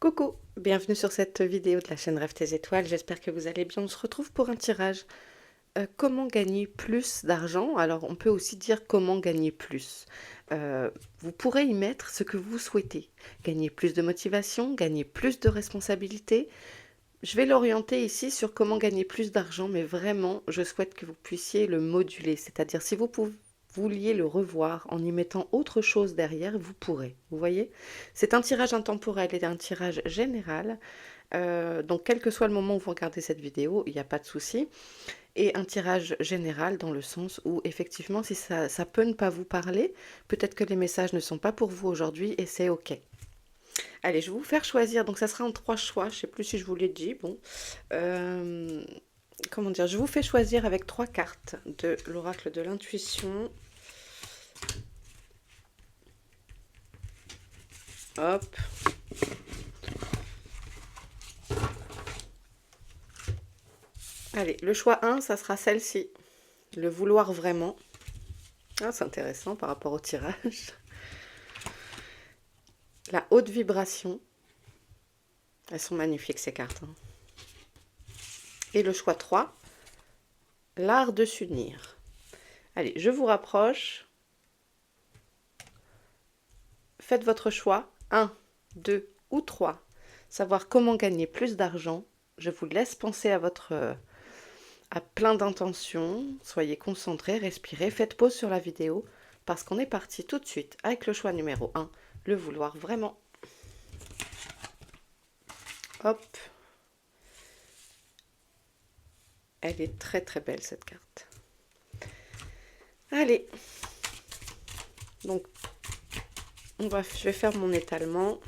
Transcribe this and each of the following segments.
Coucou, bienvenue sur cette vidéo de la chaîne Rêve tes étoiles, j'espère que vous allez bien. On se retrouve pour un tirage. Comment gagner plus d'argent? Alors on peut aussi dire comment gagner plus. Vous pourrez y mettre ce que vous souhaitez. Gagner plus de motivation, gagner plus de responsabilité. Je vais l'orienter ici sur comment gagner plus d'argent, mais vraiment je souhaite que vous puissiez le moduler. C'est-à-dire si vous vouliez le revoir en y mettant autre chose derrière, vous pourrez. Vous voyez? C'est un tirage intemporel et un tirage général. Donc quel que soit le moment où vous regardez cette vidéo, il n'y a pas de souci. Et un tirage général dans le sens où effectivement si ça peut ne pas vous parler, peut-être que les messages ne sont pas pour vous aujourd'hui et c'est ok. Allez, je vais vous faire choisir, donc ça sera en 3 choix, je ne sais plus si je vous l'ai dit, bon. Euh, comment dire, je vous fais choisir avec 3 cartes de l'oracle de l'intuition. Hop. Allez, le choix 1, ça sera celle-ci. Le vouloir vraiment. Ah, c'est intéressant par rapport au tirage. La haute vibration. Elles sont magnifiques ces cartes. Hein. Et le choix 3, l'art de s'unir. Allez, je vous rapproche. Faites votre choix. 1, 2 ou 3. Savoir comment gagner plus d'argent. Je vous laisse penser à plein d'intentions. Soyez concentrés, respirez, faites pause sur la vidéo. Parce qu'on est parti tout de suite avec le choix numéro 1, le vouloir vraiment. Hop. Elle est très très belle cette carte. Allez. Donc, je vais faire mon étalement.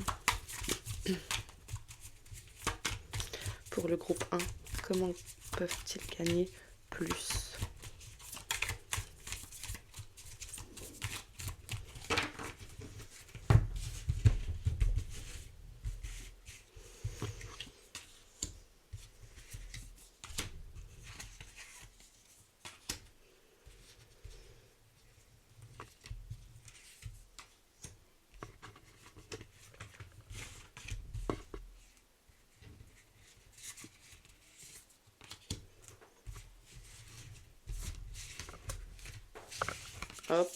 Pour le groupe 1, comment peuvent-ils gagner plus? Hop.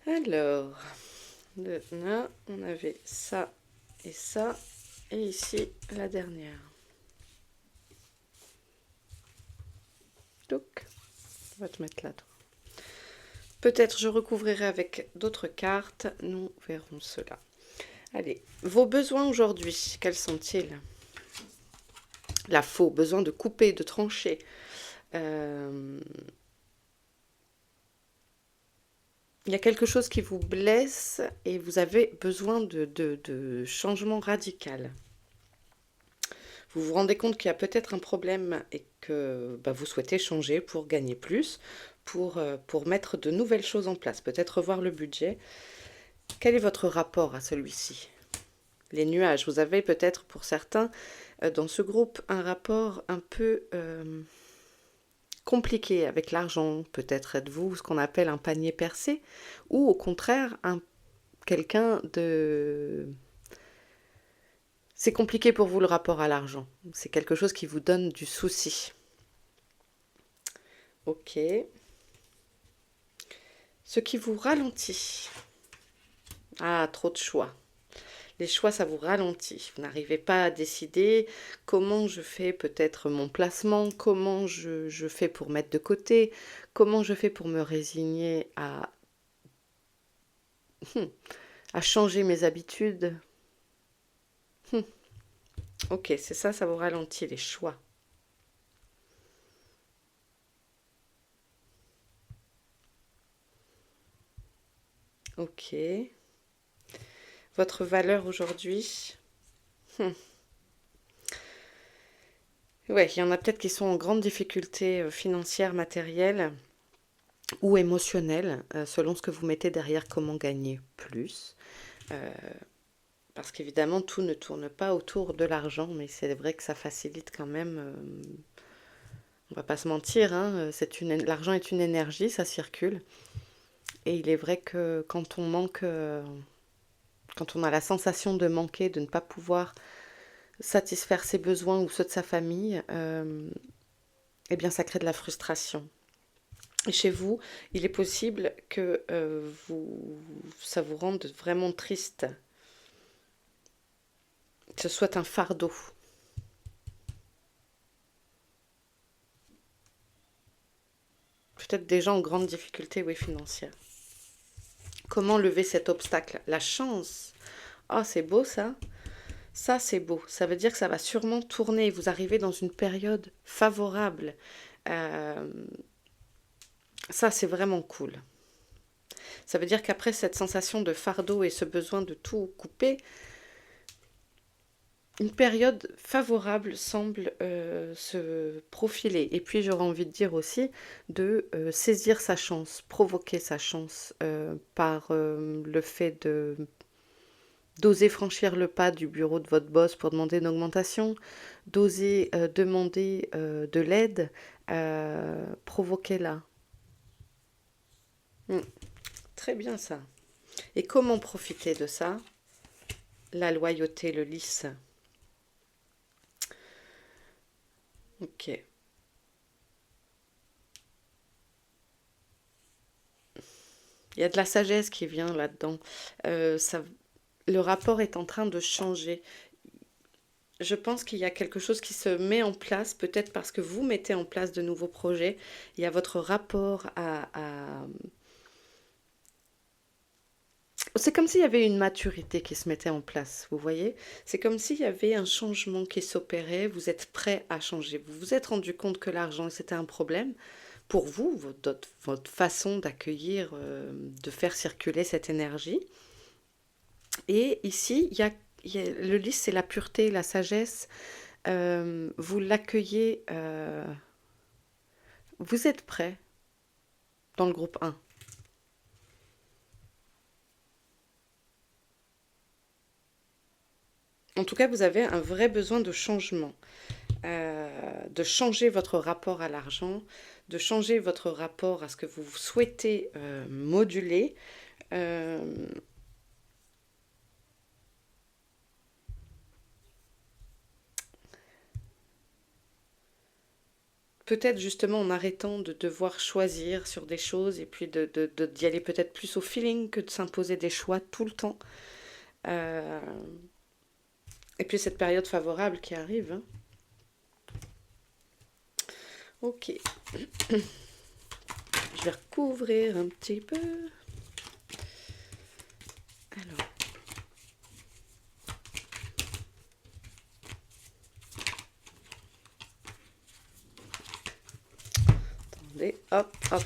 Alors, là, on avait ça, et ici, la dernière. Donc, on va te mettre là, toi. Peut-être je recouvrirai avec d'autres cartes, nous verrons cela. Allez, vos besoins aujourd'hui, quels sont-ils? La faux, besoin de couper, de trancher. Il y a quelque chose qui vous blesse et vous avez besoin de changement radical. Vous vous rendez compte qu'il y a peut-être un problème et que vous souhaitez changer pour gagner plus, pour mettre de nouvelles choses en place, peut-être revoir le budget. Quel est votre rapport à celui-ci? Les nuages, vous avez peut-être pour certains dans ce groupe un rapport un peu compliqué avec l'argent. Peut-être êtes-vous ce qu'on appelle un panier percé ou au contraire quelqu'un de... C'est compliqué pour vous le rapport à l'argent. C'est quelque chose qui vous donne du souci. Ok. Ce qui vous ralentit. Ah, trop de choix. Les choix, ça vous ralentit. Vous n'arrivez pas à décider comment je fais peut-être mon placement, comment je fais pour mettre de côté, comment je fais pour me résigner à changer mes habitudes. Ok, c'est ça, ça vous ralentit, les choix. Ok. Votre valeur aujourd'hui. Ouais, il y en a peut-être qui sont en grande difficulté financière, matérielle ou émotionnelle, selon ce que vous mettez derrière comment gagner plus. Parce qu'évidemment, tout ne tourne pas autour de l'argent, mais c'est vrai que ça facilite quand même On va pas se mentir, hein, l'argent est une énergie, ça circule. Et il est vrai que quand on manque, quand on a la sensation de manquer, de ne pas pouvoir satisfaire ses besoins ou ceux de sa famille, eh bien ça crée de la frustration. Et chez vous, il est possible que ça vous rende vraiment triste, que ce soit un fardeau. Peut-être des gens en grande difficulté, oui, financière. Comment lever cet obstacle? La chance. Ah, c'est beau ça. Ça, c'est beau. Ça veut dire que ça va sûrement tourner. Vous arrivez dans une période favorable. Euh, Ça, c'est vraiment cool. Ça veut dire qu'après cette sensation de fardeau et ce besoin de tout couper, une période favorable semble se profiler. Et puis j'aurais envie de dire aussi de saisir sa chance, provoquer sa chance par le fait de d'oser franchir le pas du bureau de votre boss pour demander une augmentation, d'oser demander de l'aide, provoquez-la. Mm, très bien ça. Et comment profiter de ça? La loyauté, le lys. Ok. Il y a de la sagesse qui vient là-dedans. Ça, le rapport est en train de changer. Je pense qu'il y a quelque chose qui se met en place, peut-être parce que vous mettez en place de nouveaux projets. Il y a votre rapport C'est comme s'il y avait une maturité qui se mettait en place, vous voyez? C'est comme s'il y avait un changement qui s'opérait, vous êtes prêt à changer. Vous vous êtes rendu compte que l'argent, c'était un problème pour vous, votre façon d'accueillir, de faire circuler cette énergie. Et ici, le lys, c'est la pureté, la sagesse. Vous l'accueillez, vous êtes prêt dans le groupe 1. En tout cas, vous avez un vrai besoin de changement, de changer votre rapport à l'argent, de changer votre rapport à ce que vous souhaitez moduler. Euh, Peut-être justement en arrêtant de devoir choisir sur des choses et puis d'y aller peut-être plus au feeling que de s'imposer des choix tout le temps. Euh, et puis cette période favorable qui arrive, hein. Ok, je vais recouvrir un petit peu. Alors, attendez, hop, hop.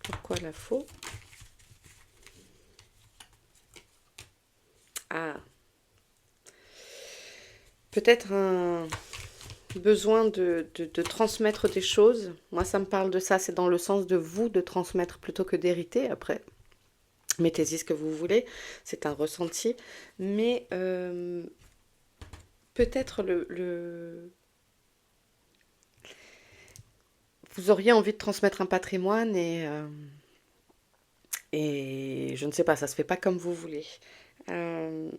Pourquoi la faux? Ah, peut-être un besoin de transmettre des choses. Moi, ça me parle de ça. C'est dans le sens de vous de transmettre plutôt que d'hériter. Après, mettez-y ce que vous voulez. C'est un ressenti. Mais peut-être vous auriez envie de transmettre un patrimoine et je ne sais pas, ça se fait pas comme vous voulez. Euh,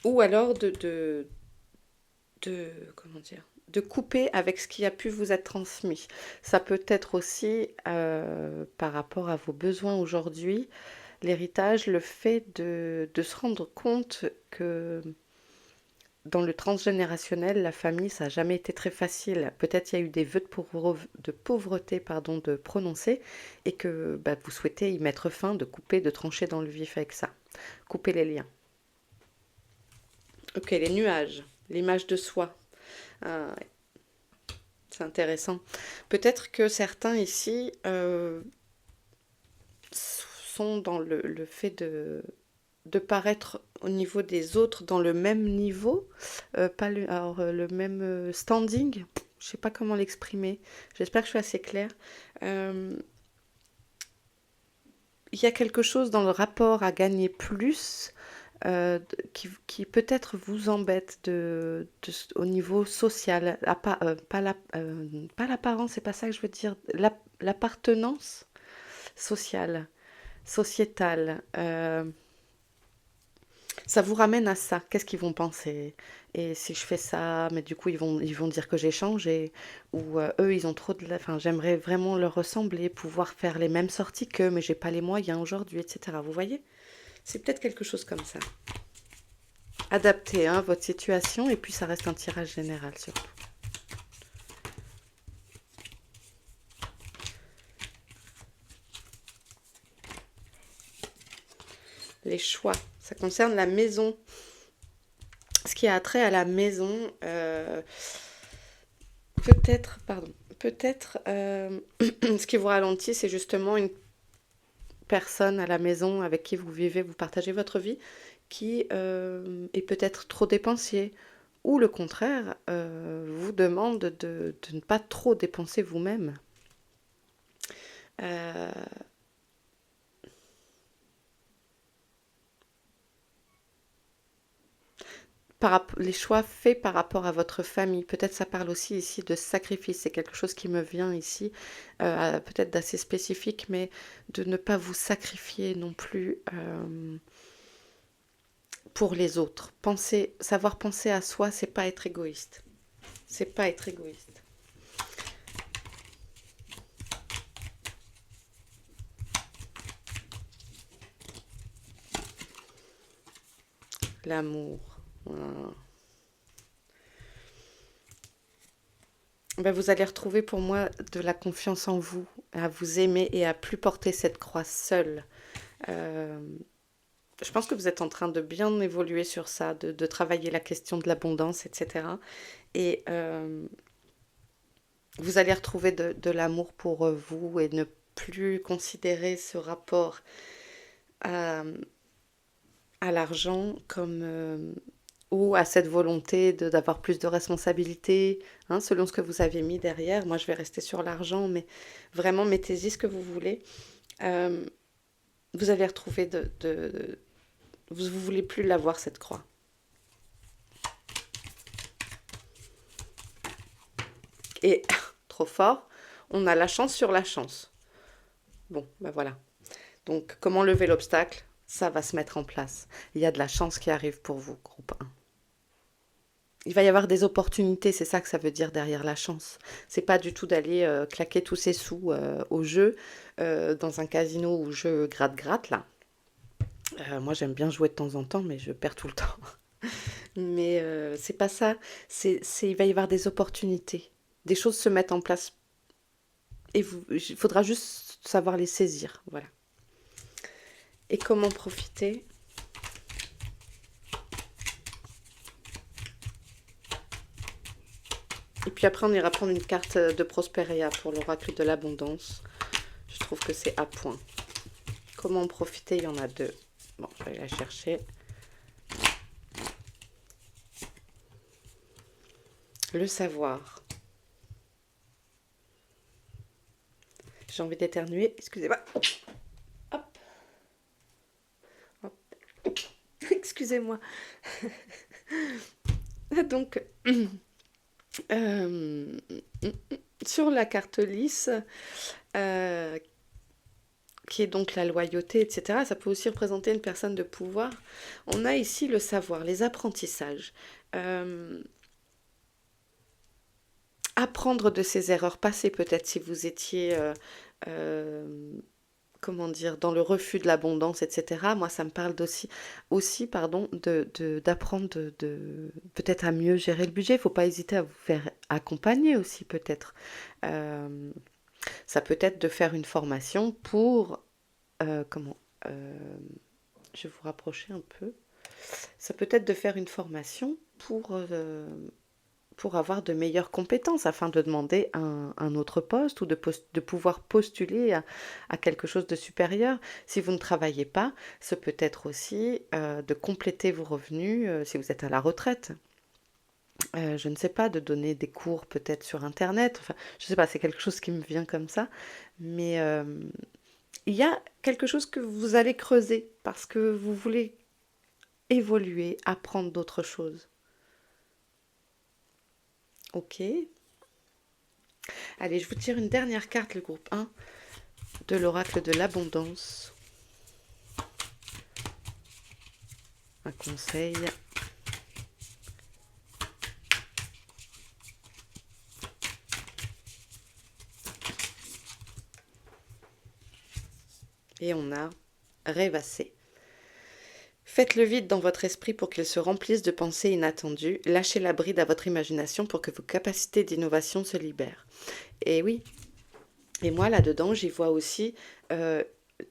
ou alors comment dire, de couper avec ce qui a pu vous être transmis. Ça peut être aussi par rapport à vos besoins aujourd'hui, l'héritage, le fait de se rendre compte que dans le transgénérationnel, la famille, ça n'a jamais été très facile. Peut-être il y a eu des vœux de pauvreté pardon, de prononcer et que bah, vous souhaitez y mettre fin, de couper, de trancher dans le vif avec ça. Couper les liens. Ok, les nuages, l'image de soi. Ah, ouais, c'est intéressant. Peut-être que certains ici sont dans le fait de paraître au niveau des autres dans le même niveau, pas le, alors, le même standing. Je sais pas comment l'exprimer. J'espère que je suis assez claire. Euh, il y a quelque chose dans le rapport à gagner plus qui peut-être vous embête au niveau social. Pas l'apparence, c'est pas ça que je veux dire. L'appartenance sociale, sociétale. Ça vous ramène à ça. Qu'est-ce qu'ils vont penser? Et si je fais ça, mais du coup, ils vont dire que j'ai changé. Ou eux, ils ont trop de... Enfin, j'aimerais vraiment leur ressembler, pouvoir faire les mêmes sorties qu'eux, mais j'ai pas les moyens aujourd'hui, etc. Vous voyez? C'est peut-être quelque chose comme ça. Adaptez, hein, votre situation, et puis ça reste un tirage général surtout. Les choix, ça concerne la maison. Ce qui a trait à la maison, peut-être, pardon, peut-être ce qui vous ralentit, c'est justement une personne à la maison avec qui vous vivez, vous partagez votre vie, qui est peut-être trop dépensier, ou le contraire, vous demande de ne pas trop dépenser vous-même. Euh, les choix faits par rapport à votre famille. Peut-être ça parle aussi ici de sacrifice. C'est quelque chose qui me vient ici, peut-être d'assez spécifique, mais de ne pas vous sacrifier non plus pour les autres. Savoir penser à soi, c'est pas être égoïste. C'est pas être égoïste. L'amour. Voilà. Ben, vous allez retrouver pour moi de la confiance en vous, à vous aimer et à plus porter cette croix seule. Euh, je pense que vous êtes en train de bien évoluer sur ça, de travailler la question de l'abondance, etc. Et vous allez retrouver de l'amour pour vous et ne plus considérer ce rapport à, à l'argent comme ou à cette volonté d'avoir plus de responsabilités, hein, selon ce que vous avez mis derrière. Moi, je vais rester sur l'argent, mais vraiment, mettez-y ce que vous voulez. Euh, vous allez retrouver vous ne voulez plus l'avoir, cette croix. Et trop fort, on a la chance sur la chance. Bon, ben voilà. Donc, comment lever l'obstacle? Ça va se mettre en place. Il y a de la chance qui arrive pour vous, groupe 1. Il va y avoir des opportunités, c'est ça que ça veut dire derrière la chance. C'est pas du tout d'aller claquer tous ses sous au jeu, dans un casino où je gratte-gratte, là. Moi, j'aime bien jouer de temps en temps, mais je perds tout le temps. Mais c'est pas ça. Il va y avoir des opportunités. Des choses se mettent en place. Et il faudra juste savoir les saisir. Voilà. Et comment profiter? Et puis après, on ira prendre une carte de Prosperia pour l'oracle de l'abondance. Je trouve que c'est à point. Comment en profiter? Il y en a deux. Bon, je vais aller la chercher. Le savoir. J'ai envie d'éternuer. Excusez-moi. Hop. Hop. Excusez-moi. Donc, euh, sur la carte lisse, euh, qui est donc la loyauté, etc., ça peut aussi représenter une personne de pouvoir. On a ici le savoir, les apprentissages. Euh, Apprendre de ses erreurs passées, peut-être si vous étiez, euh, comment dire, dans le refus de l'abondance, etc. Moi, ça me parle aussi pardon, d'apprendre peut-être à mieux gérer le budget. Il ne faut pas hésiter à vous faire accompagner aussi, peut-être. Euh, Ça peut être de faire une formation pour, comment, euh, je vais vous rapprocher un peu. Ça peut être de faire une formation pour avoir de meilleures compétences afin de demander un autre poste ou de pouvoir postuler à quelque chose de supérieur. Si vous ne travaillez pas, ce peut être aussi de compléter vos revenus si vous êtes à la retraite. je ne sais pas, de donner des cours peut-être sur internet, enfin, je sais pas, c'est quelque chose qui me vient comme ça. Mais, il y a quelque chose que vous allez creuser parce que vous voulez évoluer, apprendre d'autres choses. OK. Allez, je vous tire une dernière carte, le groupe 1 de l'oracle de l'abondance. Un conseil. Et on a rêvassé. Faites le vide dans votre esprit pour qu'il se remplisse de pensées inattendues. Lâchez la bride à votre imagination pour que vos capacités d'innovation se libèrent. Et oui, et moi là-dedans, j'y vois aussi euh,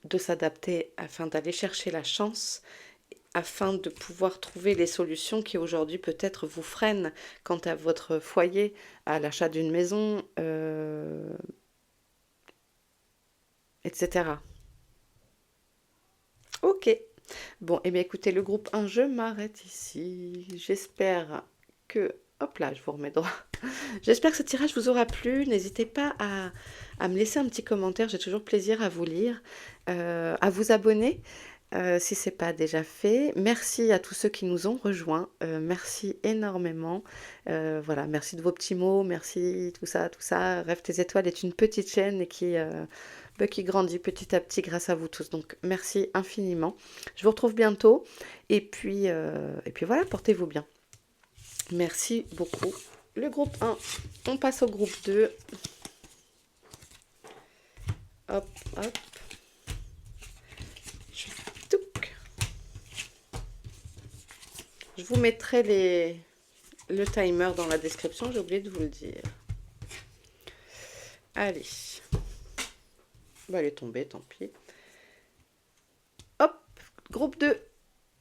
de s'adapter afin d'aller chercher la chance, afin de pouvoir trouver les solutions qui aujourd'hui peut-être vous freinent quant à votre foyer, à l'achat d'une maison, etc. Ok. Bon, eh bien écoutez, le groupe 1, je m'arrête ici. J'espère que... Hop là, je vous remets droit. J'espère que ce tirage vous aura plu. N'hésitez pas à me laisser un petit commentaire. J'ai toujours plaisir à vous lire, à vous abonner si ce n'est pas déjà fait. Merci à tous ceux qui nous ont rejoints. Merci énormément. Voilà, merci de vos petits mots. Merci, tout ça, tout ça. Rêve tes étoiles est une petite chaîne et qui grandit petit à petit grâce à vous tous. Donc, merci infiniment. Je vous retrouve bientôt. Et puis voilà, portez-vous bien. Merci beaucoup. Le groupe 1, on passe au groupe 2. Hop, hop. Touc. Je vous mettrai le timer dans la description, j'ai oublié de vous le dire. Allez. Bah, elle est tombée, tant pis. Hop, groupe 2.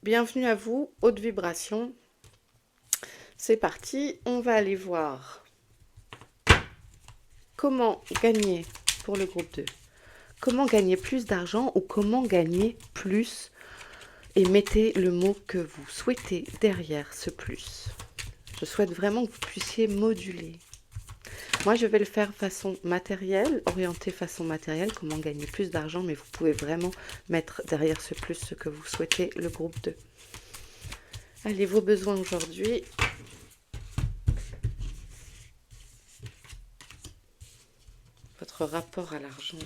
Bienvenue à vous, haute vibration. C'est parti, on va aller voir comment gagner pour le groupe 2. Comment gagner plus d'argent ou comment gagner plus, et mettez le mot que vous souhaitez derrière ce plus. Je souhaite vraiment que vous puissiez moduler. Moi, je vais le faire façon matérielle, orienté façon matérielle, comment gagner plus d'argent, mais vous pouvez vraiment mettre derrière ce plus ce que vous souhaitez, le groupe 2. Allez, vos besoins aujourd'hui. Votre rapport à l'argent.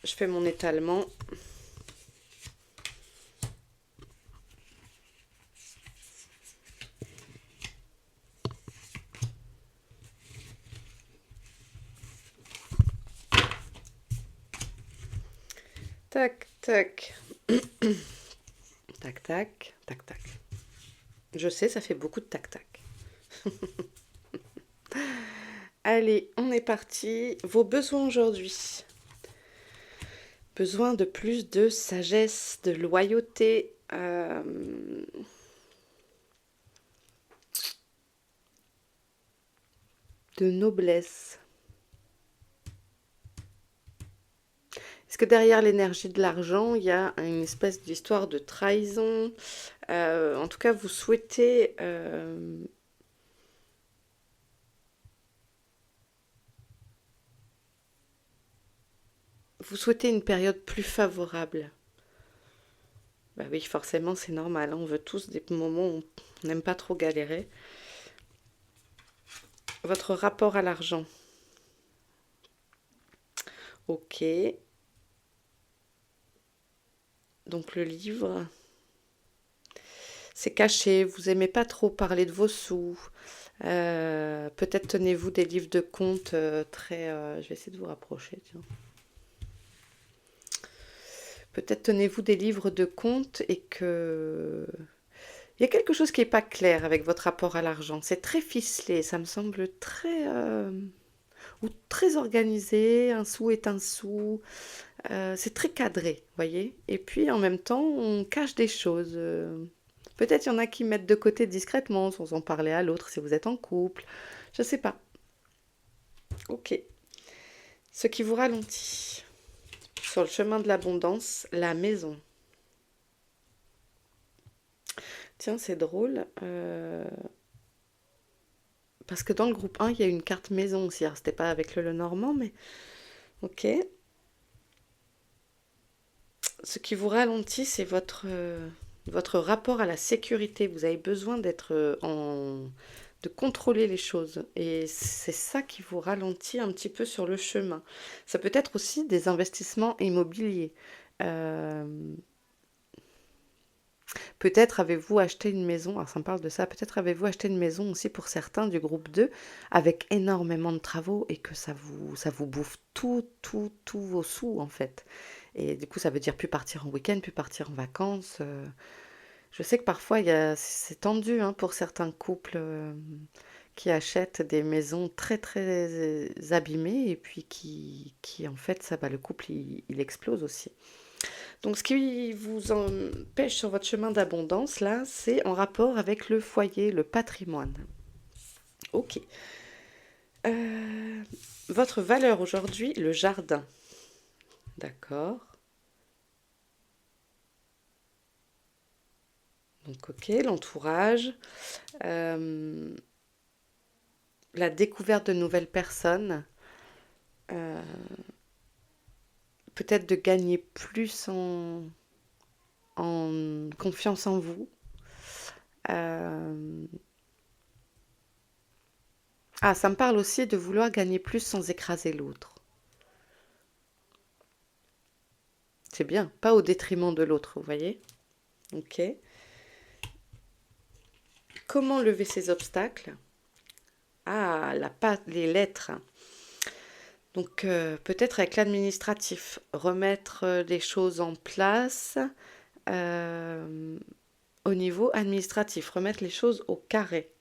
Je fais mon étalement. Tac, tac. Tac, tac, tac, tac. Je sais, ça fait beaucoup de tac, tac. Allez, on est parti. Vos besoins aujourd'hui. Besoin de plus de sagesse, de loyauté, de noblesse. Est-ce que derrière l'énergie de l'argent, il y a une espèce d'histoire de trahison? En tout cas, vous souhaitez une période plus favorable. Bah oui, forcément, c'est normal, hein. On veut tous des moments où on n'aime pas trop galérer. Votre rapport à l'argent. Ok. Donc le livre, c'est caché, vous aimez pas trop parler de vos sous. Peut-être tenez-vous des livres de comptes très... je vais essayer de vous rapprocher, tiens. Peut-être tenez-vous des livres de comptes et que... Il y a quelque chose qui n'est pas clair avec votre rapport à l'argent. C'est très ficelé, ça me semble très... ou très organisé, un sou est un sou. C'est très cadré, voyez. Et puis en même temps, on cache des choses. Peut-être il y en a qui mettent de côté discrètement, sans en parler à l'autre si vous êtes en couple. Je sais pas. Ok. Ce qui vous ralentit. Sur le chemin de l'abondance, la maison. Tiens, c'est drôle. Parce que dans le groupe 1, il y a une carte maison aussi. Alors, c'était pas avec le Lenormand, mais ok. Ce qui vous ralentit, c'est votre rapport à la sécurité. Vous avez besoin de contrôler les choses. Et c'est ça qui vous ralentit un petit peu sur le chemin. Ça peut être aussi des investissements immobiliers. Euh, Peut-être avez-vous acheté une maison, alors ça me parle de ça, peut-être avez-vous acheté une maison aussi pour certains du groupe 2 avec énormément de travaux et que ça vous bouffe tous vos sous en fait. Et du coup, ça veut dire plus partir en week-end, plus partir en vacances. Je sais que parfois, c'est tendu hein, pour certains couples qui achètent des maisons très très abîmées et puis qui en fait, ça, bah, le couple, il explose aussi. Donc, ce qui vous empêche sur votre chemin d'abondance, là, c'est en rapport avec le foyer, le patrimoine. Ok. Euh, Votre valeur aujourd'hui, le jardin. D'accord. Donc, ok, l'entourage. Euh, la découverte de nouvelles personnes. euh, Peut-être de gagner plus en confiance en vous. Euh, Ah, ça me parle aussi de vouloir gagner plus sans écraser l'autre. C'est bien, pas au détriment de l'autre, vous voyez? Ok. Comment lever ces obstacles? Ah, les lettres. Donc, peut-être avec l'administratif, remettre les choses en place euh, au niveau administratif, remettre les choses au carré,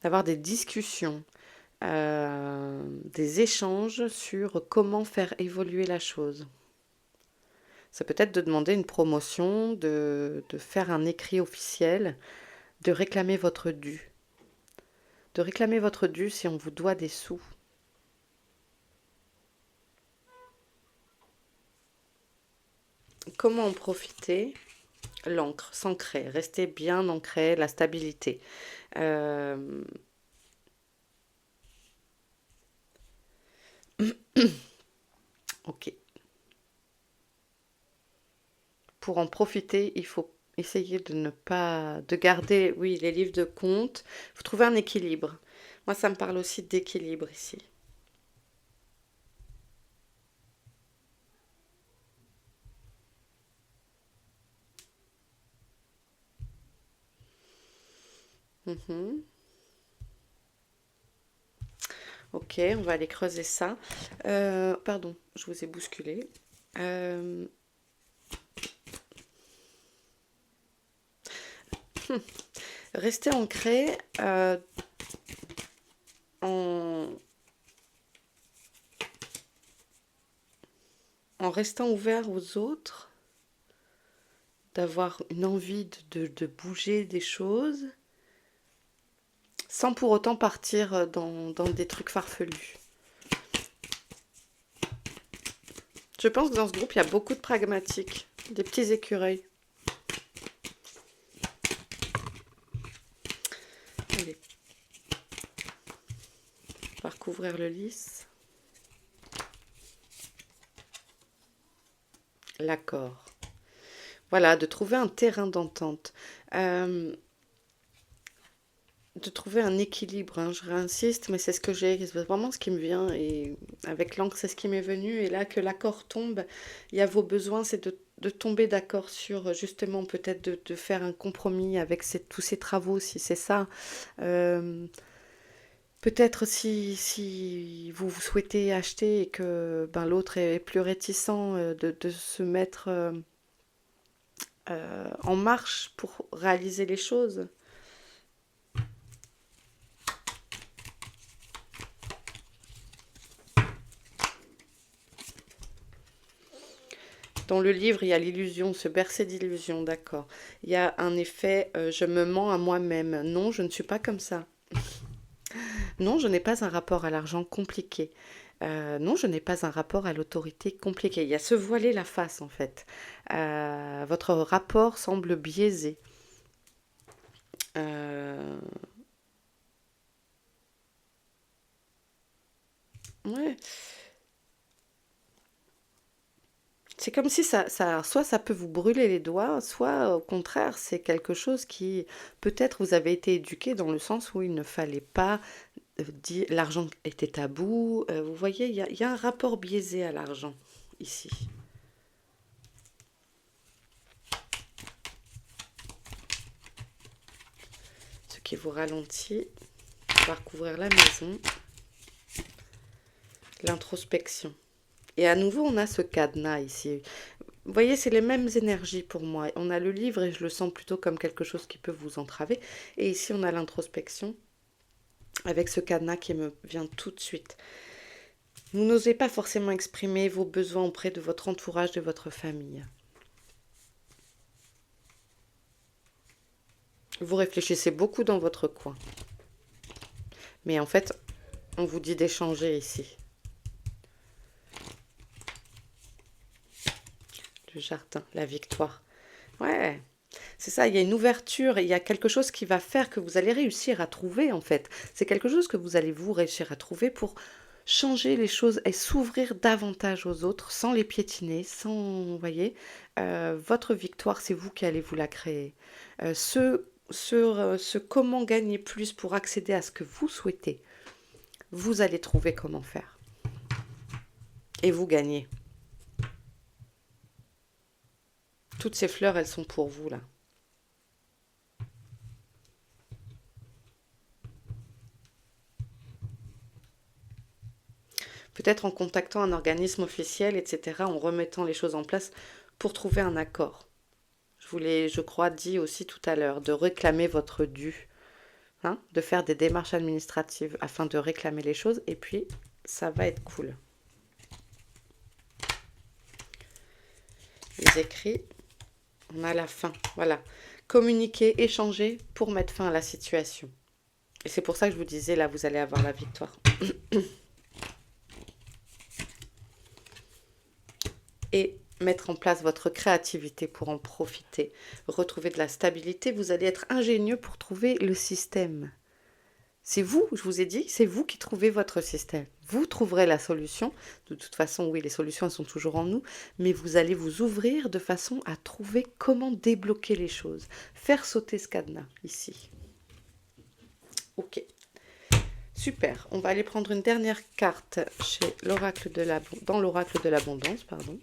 d'avoir des discussions, des échanges sur comment faire évoluer la chose. Ça peut être de demander une promotion, de faire un écrit officiel, de réclamer votre dû. De réclamer votre dû si on vous doit des sous. Comment en profiter? L'ancre, s'ancrer, rester bien ancré, la stabilité. Euh, ok. Pour en profiter, il faut essayer de ne pas, de garder, oui, les livres de compte. Il faut trouver un équilibre. Moi, ça me parle aussi d'équilibre ici. Mhm. Ok, on va aller creuser ça. Pardon, je vous ai bousculé. Euh, Rester ancré en, en restant ouvert aux autres, d'avoir une envie de bouger des choses, sans pour autant partir dans des trucs farfelus. Je pense que dans ce groupe, il y a beaucoup de pragmatiques, des petits écureuils. Allez, on va recouvrir le lys. L'accord. Voilà, de trouver un terrain d'entente. Euh, de trouver un équilibre, hein, je réinsiste, mais c'est ce que j'ai, c'est vraiment ce qui me vient, et avec l'encre, c'est ce qui m'est venu, et là que l'accord tombe, il y a vos besoins, c'est de tomber d'accord sur, justement, peut-être de faire un compromis avec tous ces travaux, si c'est ça. Euh, Peut-être si vous souhaitez acheter et que ben, l'autre est plus réticent de se mettre en marche pour réaliser les choses. Dans le livre, il y a l'illusion, se bercer d'illusions, d'accord. Il y a un effet, je me mens à moi-même. Non, je ne suis pas comme ça. Non, je n'ai pas un rapport à l'argent compliqué. Non, je n'ai pas un rapport à l'autorité compliqué. Il y a se voiler la face, en fait. Votre rapport semble biaisé. Euh, ouais. C'est comme si soit ça peut vous brûler les doigts, soit au contraire, c'est quelque chose qui, peut-être vous avez été éduqué dans le sens où il ne fallait pas dire, l'argent était tabou. Vous voyez, il y a un rapport biaisé à l'argent ici. Ce qui vous ralentit, on va recouvrir la maison, l'introspection. Et à nouveau, on a ce cadenas ici. Vous voyez, c'est les mêmes énergies pour moi. On a le livre et je le sens plutôt comme quelque chose qui peut vous entraver. Et ici, on a l'introspection avec ce cadenas qui me vient tout de suite. Vous n'osez pas forcément exprimer vos besoins auprès de votre entourage, de votre famille. Vous réfléchissez beaucoup dans votre coin. Mais en fait, on vous dit d'échanger ici. Le jardin, la victoire. Ouais, c'est ça, il y a une ouverture, il y a quelque chose qui va faire que vous allez réussir à trouver en fait. C'est quelque chose que vous allez vous réussir à trouver pour changer les choses et s'ouvrir davantage aux autres sans les piétiner, sans, vous voyez, votre victoire, c'est vous qui allez vous la créer. Ce comment gagner plus pour accéder à ce que vous souhaitez, vous allez trouver comment faire. Et vous gagnez. Toutes ces fleurs, elles sont pour vous là. Peut-être en contactant un organisme officiel, etc., en remettant les choses en place pour trouver un accord. Je vous l'ai, je crois, dit aussi tout à l'heure, de réclamer votre dû, hein, de faire des démarches administratives afin de réclamer les choses, et puis ça va être cool. Les écrits, on a la fin, voilà. Communiquer, échanger pour mettre fin à la situation. Et c'est pour ça que je vous disais, là, vous allez avoir la victoire. Et mettre en place votre créativité pour en profiter, retrouver de la stabilité, vous allez être ingénieux pour trouver le système. C'est vous, je vous ai dit, c'est vous qui trouvez votre système. Vous trouverez la solution. De toute façon, oui, les solutions elles sont toujours en nous, mais vous allez vous ouvrir de façon à trouver comment débloquer les choses, faire sauter ce cadenas ici. Ok, super. On va aller prendre une dernière carte chez l'oracle de dans l'oracle de l'abondance, pardon.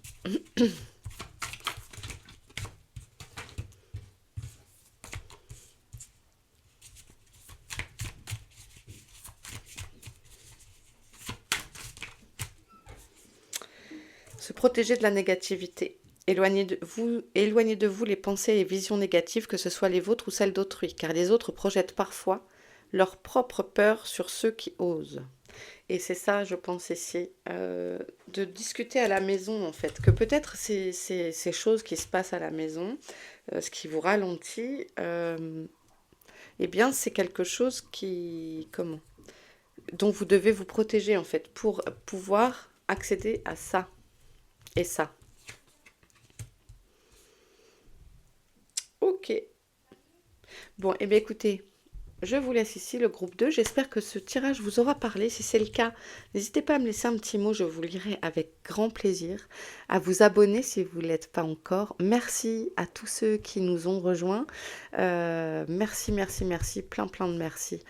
Se protéger de la négativité. Éloignez de vous les pensées et les visions négatives, que ce soit les vôtres ou celles d'autrui, car les autres projettent parfois leur propre peur sur ceux qui osent. Et c'est ça, je pense ici, de discuter à la maison, en fait, que peut-être ces choses qui se passent à la maison, ce qui vous ralentit, eh bien, c'est quelque chose dont vous devez vous protéger, en fait, pour pouvoir accéder à ça et ça. Ok. Bon, eh bien écoutez, je vous laisse ici le groupe 2. J'espère que ce tirage vous aura parlé. Si c'est le cas, n'hésitez pas à me laisser un petit mot, je vous lirai avec grand plaisir. À vous abonner si vous ne l'êtes pas encore. Merci à tous ceux qui nous ont rejoints. Merci, merci, merci. Plein, plein de merci.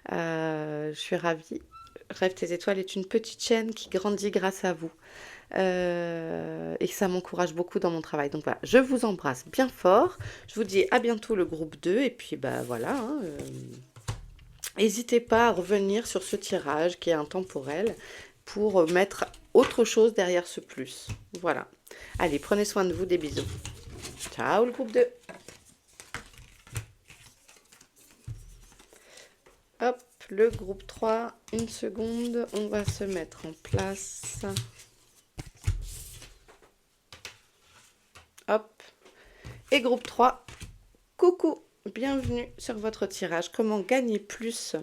Je suis ravie. Rêve tes étoiles est une petite chaîne qui grandit grâce à vous. Et ça m'encourage beaucoup dans mon travail. Donc voilà, je vous embrasse bien fort. Je vous dis à bientôt le groupe 2. Et puis bah voilà, hein, n'hésitez pas à revenir sur ce tirage qui est intemporel pour mettre autre chose derrière ce plus. Voilà. Allez, prenez soin de vous, des bisous. Ciao le groupe 2. Hop, le groupe 3, une seconde, on va se mettre en place. Hop. Et groupe 3, coucou, bienvenue sur votre tirage. Comment gagner plus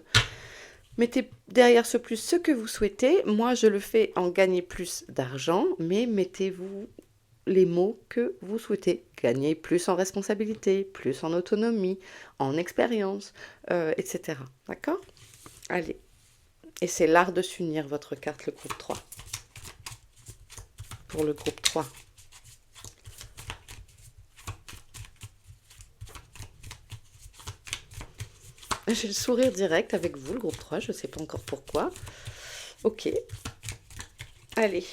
Mettez derrière ce plus ce que vous souhaitez. Moi, je le fais en gagner plus d'argent, mais mettez-vous les mots que vous souhaitez. Gagner plus en responsabilité, plus en autonomie, en expérience, etc. D'accord? Allez. Et c'est l'art de s'unir, votre carte, le groupe 3. Pour le groupe 3. J'ai le sourire direct avec vous, le groupe 3, je ne sais pas encore pourquoi. Ok. Allez,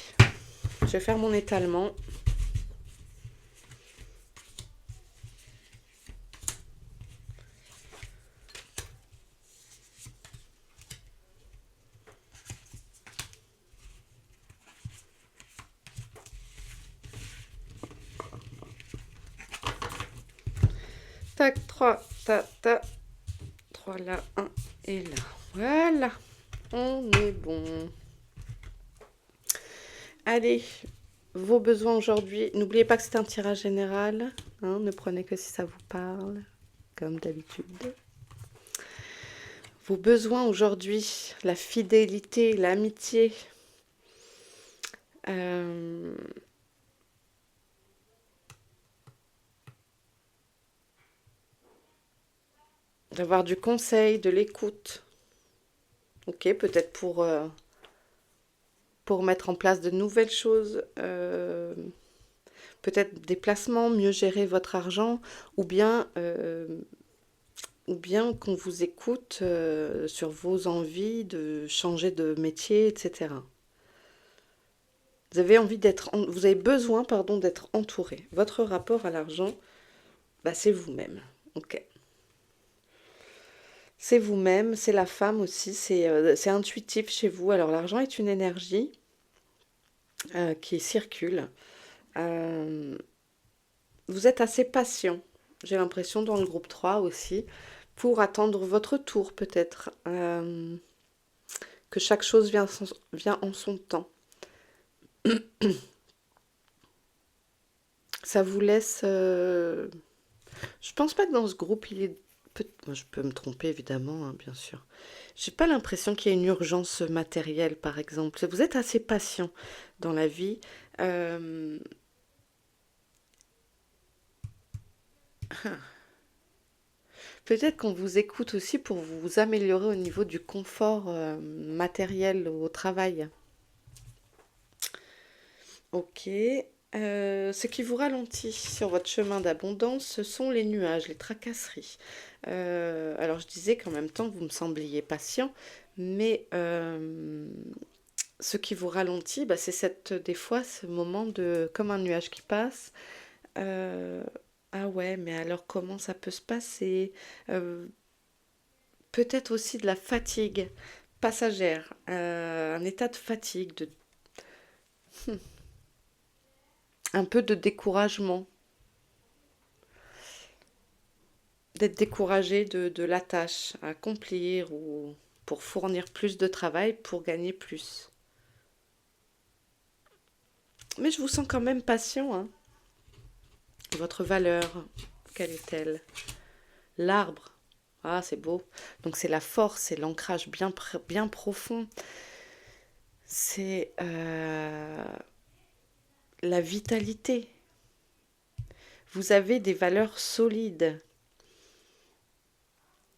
je vais faire mon étalement. Tac, 3, ta, ta. 3 là, 1 et là. Voilà, on est bon. Allez, vos besoins aujourd'hui. N'oubliez pas que c'est un tirage général. Hein, ne prenez que si ça vous parle, comme d'habitude. Vos besoins aujourd'hui, la fidélité, l'amitié. D'avoir du conseil, de l'écoute. Ok, peut-être pour mettre en place de nouvelles choses. Peut-être des placements, mieux gérer votre argent, ou bien qu'on vous écoute sur vos envies de changer de métier, etc. Vous avez envie vous avez besoin, pardon, d'être entouré. Votre rapport à l'argent, bah, c'est vous-même. Ok. C'est vous-même, c'est la femme aussi, c'est intuitif chez vous. Alors l'argent est une énergie qui circule. Euh, vous êtes assez patient, j'ai l'impression, dans le groupe 3 aussi, pour attendre votre tour peut-être. Que chaque chose vient en son temps. Ça vous laisse... Je pense pas que dans ce groupe, il est... Moi, je peux me tromper, évidemment, hein, bien sûr. J'ai pas l'impression qu'il y ait une urgence matérielle, par exemple. Vous êtes assez patient dans la vie. Euh, Peut-être qu'on vous écoute aussi pour vous améliorer au niveau du confort matériel au travail. Ok. Ce qui vous ralentit sur votre chemin d'abondance, ce sont les nuages, les tracasseries. Alors je disais qu'en même temps, vous me sembliez patient, mais ce qui vous ralentit, bah, c'est des fois ce moment de comme un nuage qui passe. euh, ah ouais, mais alors comment ça peut se passer? Euh, Peut-être aussi de la fatigue passagère, un état de fatigue, un peu de découragement, d'être découragé de la tâche à accomplir ou pour fournir plus de travail pour gagner plus. Mais je vous sens quand même patient, hein. Votre valeur, quelle est-elle? L'arbre. Ah, c'est beau. Donc c'est la force, c'est l'ancrage bien profond. C'est la vitalité. Vous avez des valeurs solides.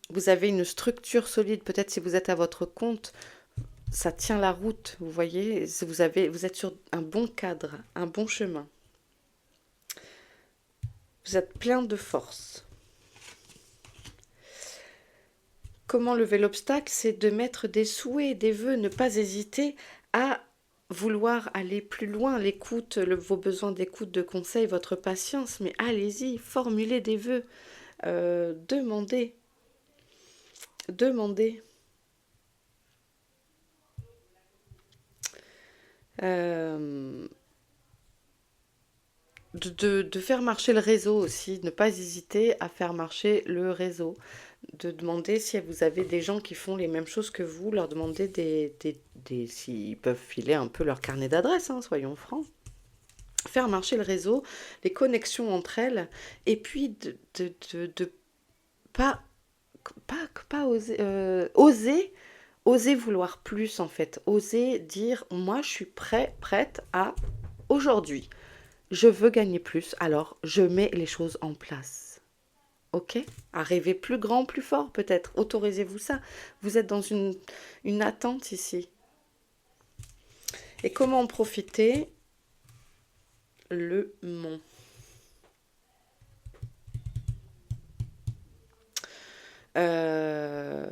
Vous avez une structure solide. Peut-être si vous êtes à votre compte, ça tient la route. Vous voyez, vous êtes sur un bon cadre, un bon chemin. Vous êtes plein de force. Comment lever l'obstacle? C'est de mettre des souhaits, des vœux, ne pas hésiter à vouloir aller plus loin, l'écoute, vos besoins d'écoute, de conseil, votre patience, mais allez-y, formulez des vœux, demandez, demandez. Euh, de faire marcher le réseau aussi, ne pas hésiter à faire marcher le réseau, de demander si vous avez des gens qui font les mêmes choses que vous, leur demander s'ils peuvent filer un peu leur carnet d'adresses, hein, soyons francs. Faire marcher le réseau, les connexions entre elles, et puis de pas oser, oser Osez vouloir plus en fait. Osez dire, moi je suis prête à aujourd'hui. Je veux gagner plus, alors je mets les choses en place. Ok? À rêver plus grand, plus fort peut-être. Autorisez-vous ça. Vous êtes dans une attente ici. Et comment en profiter? Le mont. Euh,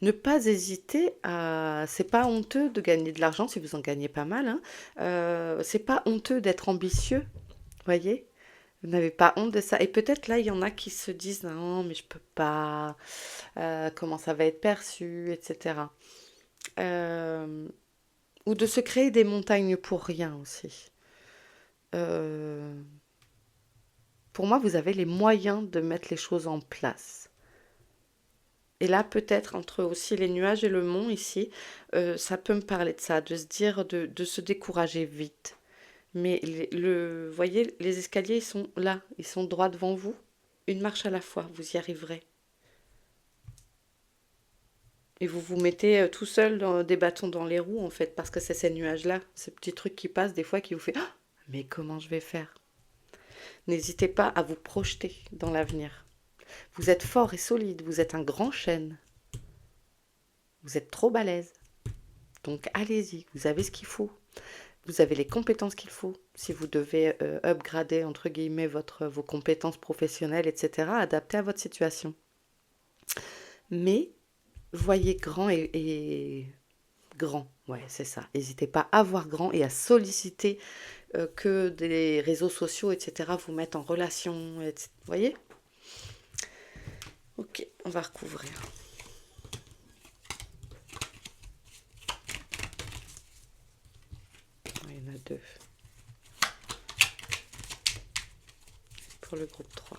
Ne pas hésiter à... C'est pas honteux de gagner de l'argent si vous en gagnez pas mal, hein. C'est pas honteux d'être ambitieux, voyez? Vous n'avez pas honte de ça. Et peut-être là, il y en a qui se disent, non, mais je peux pas, comment ça va être perçu, etc. Euh, ou de se créer des montagnes pour rien aussi. Euh, pour moi, vous avez les moyens de mettre les choses en place. Et là, peut-être entre aussi les nuages et le mont ici, ça peut me parler de ça, de se dire de se décourager vite. Mais voyez, les escaliers, ils sont là, ils sont droits devant vous. Une marche à la fois, vous y arriverez. Et vous vous mettez tout seul dans des bâtons dans les roues, en fait, parce que c'est ces nuages-là, ces petits trucs qui passent des fois qui vous fait ah, mais comment je vais faire? N'hésitez pas à vous projeter dans l'avenir. Vous êtes fort et solide, vous êtes un grand chêne, vous êtes trop balèze. Donc allez-y, vous avez ce qu'il faut. Vous avez les compétences qu'il faut. Si vous devez upgrader, entre guillemets, vos compétences professionnelles, etc., adaptées à votre situation. Mais voyez grand et grand. Ouais, c'est ça. N'hésitez pas à voir grand et à solliciter que des réseaux sociaux, etc., vous mettent en relation. Etc. Vous voyez? Ok, on va recouvrir. Il y en a deux. Pour le groupe 3.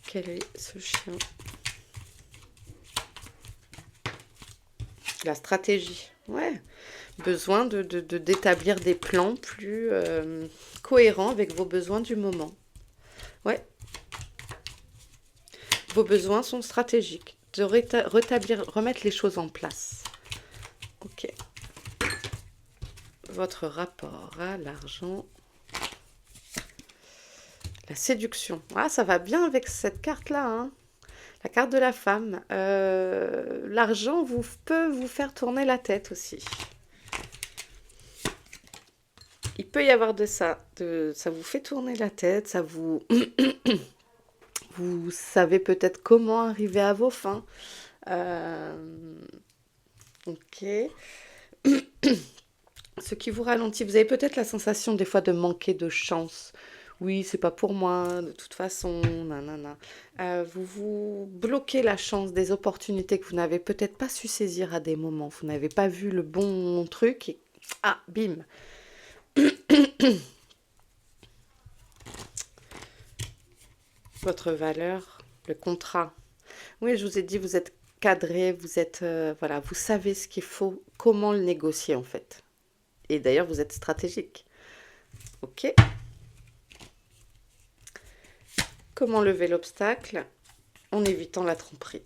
Quel est ce chien? La stratégie. Ouais. Besoin d'établir des plans plus cohérents avec vos besoins du moment. Ouais. Vos besoins sont stratégiques. De remettre les choses en place. Ok. Votre rapport à l'argent. La séduction. Ah, ça va bien avec cette carte-là, hein. La carte de la femme. L'argent peut vous faire tourner la tête aussi. Il peut y avoir de ça. Ça vous fait tourner la tête, ça vous... Vous savez peut-être comment arriver à vos fins. Ok. Ce qui vous ralentit, vous avez peut-être la sensation des fois de manquer de chance. Oui, c'est pas pour moi, de toute façon, nanana. Vous vous bloquez la chance des opportunités que vous n'avez peut-être pas su saisir à des moments. Vous n'avez pas vu le bon truc et ah, bim. Votre valeur, le contrat. Oui, je vous ai dit, vous êtes cadré, vous êtes, voilà, vous savez ce qu'il faut, comment le négocier en fait. Et d'ailleurs, vous êtes stratégique. Ok. Comment lever l'obstacle en évitant la tromperie?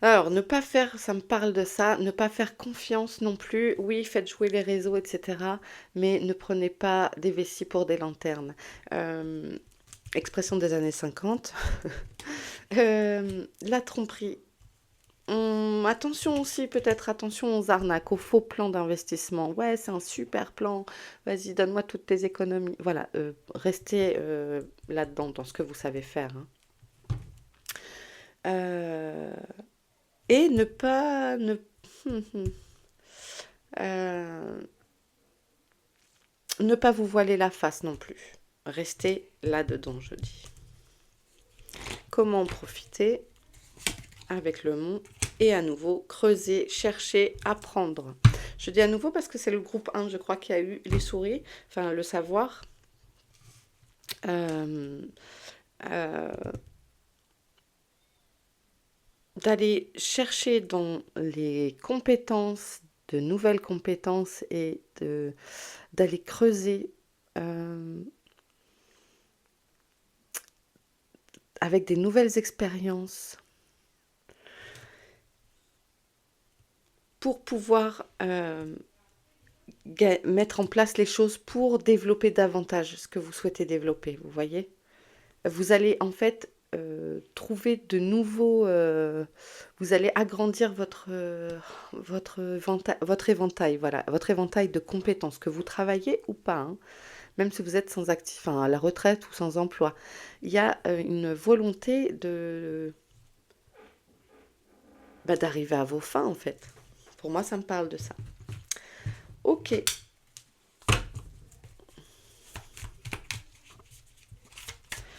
Alors, ne pas faire, ça me parle de ça, ne pas faire confiance non plus. Oui, faites jouer les réseaux, etc. Mais ne prenez pas des vessies pour des lanternes. Expression des années 50. La tromperie. Attention aussi, peut-être attention aux arnaques, aux faux plans d'investissement. Ouais, c'est un super plan. Vas-y, donne-moi toutes tes économies. Voilà, restez là-dedans, dans ce que vous savez faire, hein. Euh, et ne pas... euh, ne pas vous voiler la face non plus. Restez là-dedans, je dis. Comment en profiter avec le mont et à nouveau creuser, chercher, apprendre. Je dis à nouveau parce que c'est le groupe 1, je crois, qui a eu les souris, enfin le savoir. Euh, euh, D'aller chercher dans les compétences, de nouvelles compétences et d'aller creuser avec des nouvelles expériences, pour pouvoir mettre en place les choses pour développer davantage ce que vous souhaitez développer, vous voyez? Vous allez en fait trouver de nouveaux... vous allez agrandir votre éventail, voilà, votre éventail de compétences, que vous travaillez ou pas, hein, même si vous êtes sans actif, enfin, à la retraite ou sans emploi. Il y a une volonté de d'arriver à vos fins, en fait. Pour moi, ça me parle de ça. Ok.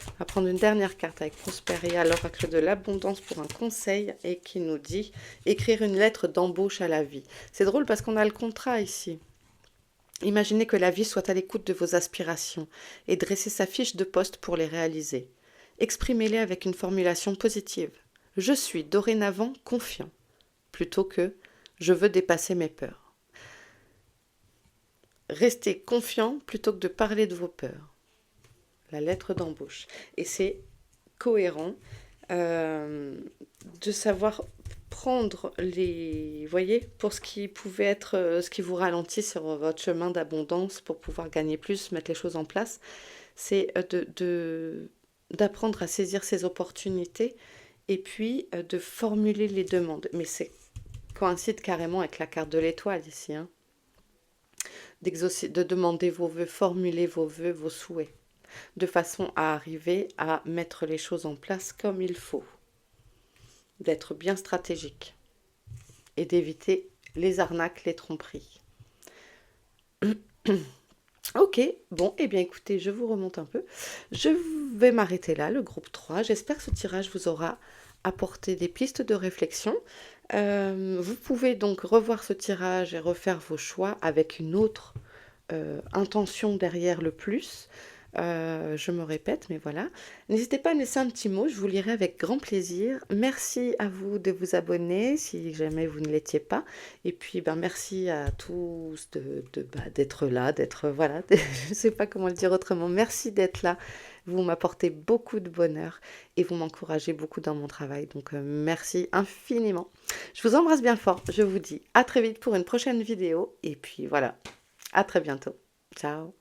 On va prendre une dernière carte avec Prosperia, l'oracle de l'abondance, pour un conseil, et qui nous dit écrire une lettre d'embauche à la vie. C'est drôle parce qu'on a le contrat ici. Imaginez que la vie soit à l'écoute de vos aspirations et dressez sa fiche de poste pour les réaliser. Exprimez-les avec une formulation positive. Je suis dorénavant confiant, plutôt que je veux dépasser mes peurs. Restez confiant plutôt que de parler de vos peurs. La lettre d'embauche. Et c'est cohérent de savoir prendre les... voyez, pour ce qui pouvait être, ce qui vous ralentit sur votre chemin d'abondance pour pouvoir gagner plus, mettre les choses en place, c'est d'apprendre à saisir ces opportunités et puis de formuler les demandes. Mais c'est coïncide carrément avec la carte de l'étoile ici, hein. De demander vos vœux, formuler vos vœux, vos souhaits, de façon à arriver à mettre les choses en place comme il faut, d'être bien stratégique et d'éviter les arnaques, les tromperies. Ok, bon, eh bien écoutez, je vous remonte un peu. Je vais m'arrêter là, le groupe 3. J'espère que ce tirage vous aura apporté des pistes de réflexion. Vous pouvez donc revoir ce tirage et refaire vos choix avec une autre intention derrière le plus. Je me répète, mais voilà. N'hésitez pas à me laisser un petit mot, je vous lirai avec grand plaisir. Merci à vous de vous abonner si jamais vous ne l'étiez pas. Et puis, merci à tous d'être là, d'être, voilà, je ne sais pas comment le dire autrement. Merci d'être là. Vous m'apportez beaucoup de bonheur et vous m'encouragez beaucoup dans mon travail. Donc, merci infiniment. Je vous embrasse bien fort. Je vous dis à très vite pour une prochaine vidéo. Et puis, voilà, à très bientôt. Ciao.